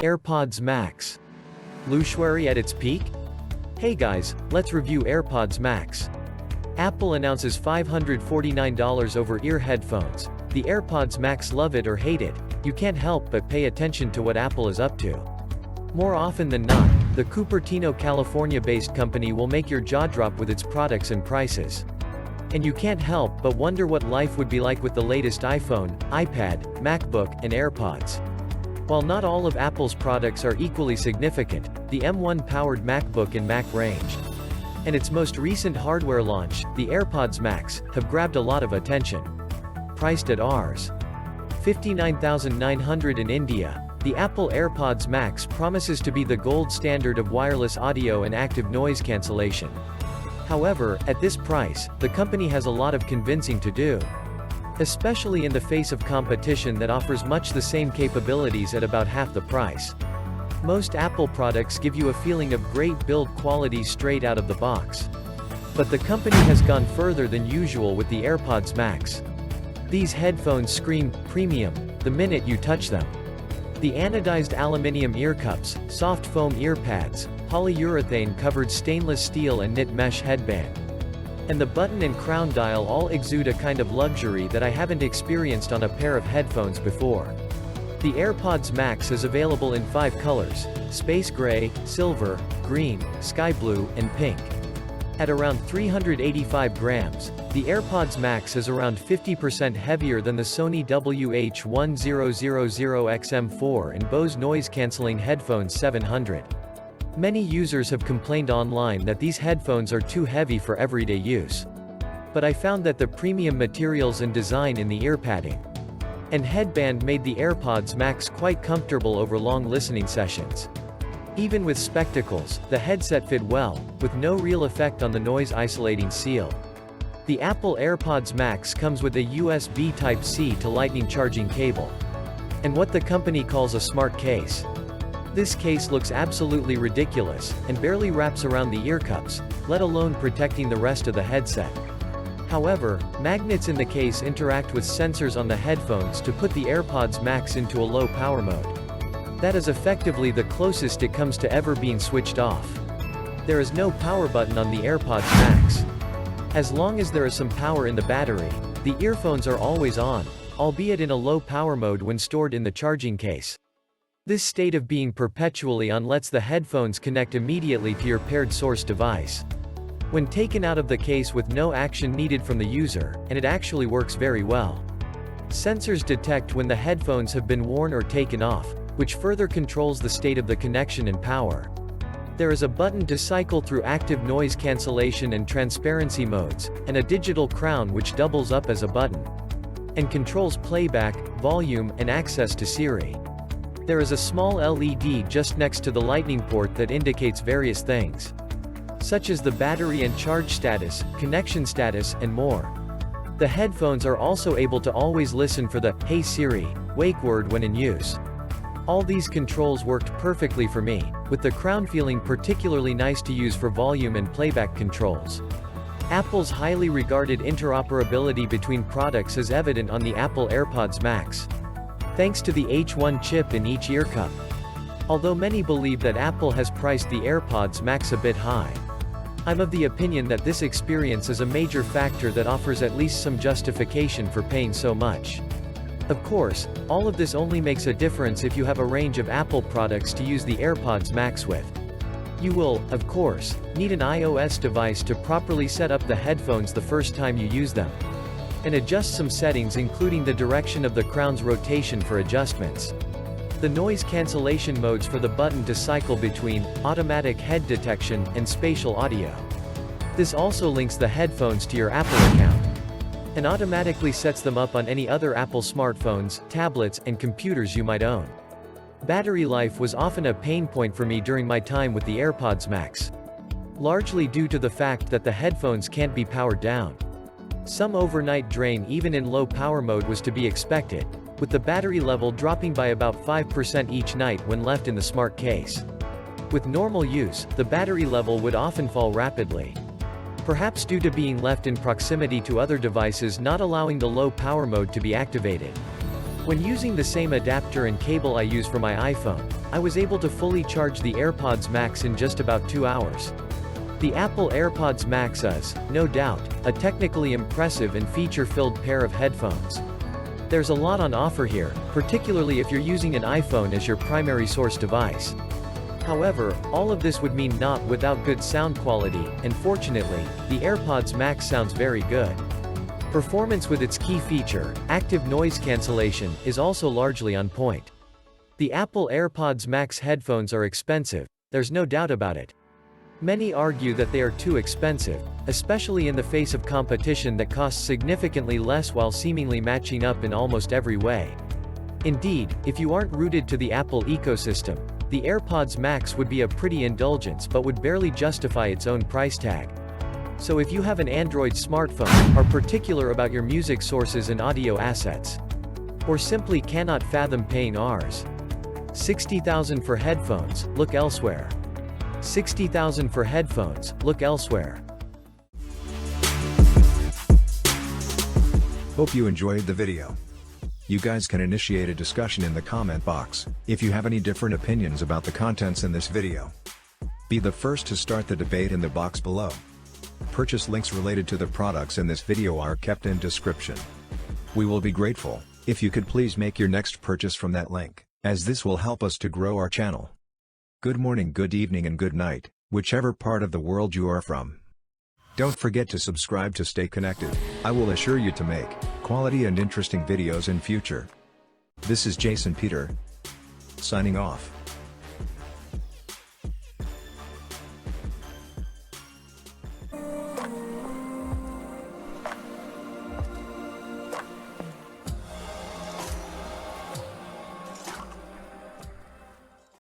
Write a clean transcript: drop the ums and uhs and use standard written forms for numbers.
Airpods Max Luxuary at its peak? Hey guys, let's review Airpods Max. Apple announces $549 over-ear headphones. The Airpods Max. Love it or hate it, you can't help but pay attention to what Apple is up to. More often than not, the Cupertino, California-based company will make your jaw drop with its products and prices. And you can't help but wonder what life would be like with the latest iPhone, iPad, MacBook, and AirPods. While not all of Apple's products are equally significant, the M1-powered MacBook and Mac range, and its most recent hardware launch, the Airpods Max, have grabbed a lot of attention. Priced at Rs. 59,900 in India, the Apple Airpods Max promises to be the gold standard of wireless audio and active noise cancellation. However, at this price, the company has a lot of convincing to do. Especially in the face of competition that offers much the same capabilities at about half the price. Most Apple products give you a feeling of great build quality straight out of the box. But the company has gone further than usual with the Airpods Max. These headphones scream premium the minute you touch them. The anodized aluminum ear cups, soft foam ear pads, polyurethane-covered stainless steel and knit mesh headband, and the button and crown dial all exude a kind of luxury that I haven't experienced on a pair of headphones before. The Airpods Max is available in 5 colors: space gray, silver, green, sky blue, and pink. At around 385 grams, the Airpods Max is around 50% heavier than the Sony WH-1000XM4 and Bose noise-canceling headphones 700. Many users have complained online that these headphones are too heavy for everyday use. But I found that the premium materials and design in the ear padding and headband made the Airpods Max quite comfortable over long listening sessions. Even with spectacles, the headset fit well, with no real effect on the noise-isolating seal. The Apple Airpods Max comes with a USB Type-C to Lightning charging cable, and what the company calls a smart case. This case looks absolutely ridiculous, and barely wraps around the ear cups, let alone protecting the rest of the headset. However, magnets in the case interact with sensors on the headphones to put the Airpods Max into a low power mode. That is effectively the closest it comes to ever being switched off. There is no power button on the Airpods Max. As long as there is some power in the battery, the earphones are always on, albeit in a low power mode when stored in the charging case. This state of being perpetually on lets the headphones connect immediately to your paired source device. When taken out of the case with no action needed from the user, and it actually works very well. Sensors detect when the headphones have been worn or taken off, which further controls the state of the connection and power. There is a button to cycle through active noise cancellation and transparency modes, and a digital crown which doubles up as a button, and controls playback, volume, and access to Siri. There is a small LED just next to the Lightning port that indicates various things, such as the battery and charge status, connection status, and more. The headphones are also able to always listen for the "Hey Siri" wake word when in use. All these controls worked perfectly for me, with the crown feeling particularly nice to use for volume and playback controls. Apple's highly regarded interoperability between products is evident on the Apple Airpods Max, thanks to the H1 chip in each ear cup. Although many believe that Apple has priced the Airpods Max a bit high, I'm of the opinion that this experience is a major factor that offers at least some justification for paying so much. Of course, all of this only makes a difference if you have a range of Apple products to use the Airpods Max with. You will, of course, need an iOS device to properly set up the headphones the first time you use them, and adjust some settings including the direction of the crown's rotation for adjustments. The noise cancellation modes for the button to cycle between automatic head detection and spatial audio. This also links the headphones to your Apple account, and automatically sets them up on any other Apple smartphones, tablets, and computers you might own. Battery life was often a pain point for me during my time with the Airpods Max, largely due to the fact that the headphones can't be powered down. Some overnight drain even in low power mode was to be expected, with the battery level dropping by about 5% each night when left in the smart case. With normal use, the battery level would often fall rapidly, perhaps due to being left in proximity to other devices not allowing the low power mode to be activated. When using the same adapter and cable I use for my iPhone, I was able to fully charge the Airpods Max in just about 2 hours. The Apple Airpods Max is, no doubt, a technically impressive and feature-filled pair of headphones. There's a lot on offer here, particularly if you're using an iPhone as your primary source device. However, all of this would mean not without good sound quality, and fortunately, the Airpods Max sounds very good. Performance with its key feature, active noise cancellation, is also largely on point. The Apple Airpods Max headphones are expensive, there's no doubt about it. Many argue that they are too expensive, especially in the face of competition that costs significantly less while seemingly matching up in almost every way. Indeed, if you aren't rooted to the Apple ecosystem, the AirPods Max would be a pretty indulgence but would barely justify its own price tag. So if you have an Android smartphone, are particular about your music sources and audio assets, or simply cannot fathom paying Rs. $60,000 for headphones, look elsewhere. $60,000 for headphones, look elsewhere. Hope you enjoyed the video. You guys can initiate a discussion in the comment box, if you have any different opinions about the contents in this video. Be the first to start the debate in the box below. Purchase links related to the products in this video are kept in description. We will be grateful, if you could please make your next purchase from that link, as this will help us to grow our channel. Good morning, good evening and good night, whichever part of the world you are from. Don't forget to subscribe to stay connected. I will assure you to make quality and interesting videos in future. This is Jason Peter, signing off.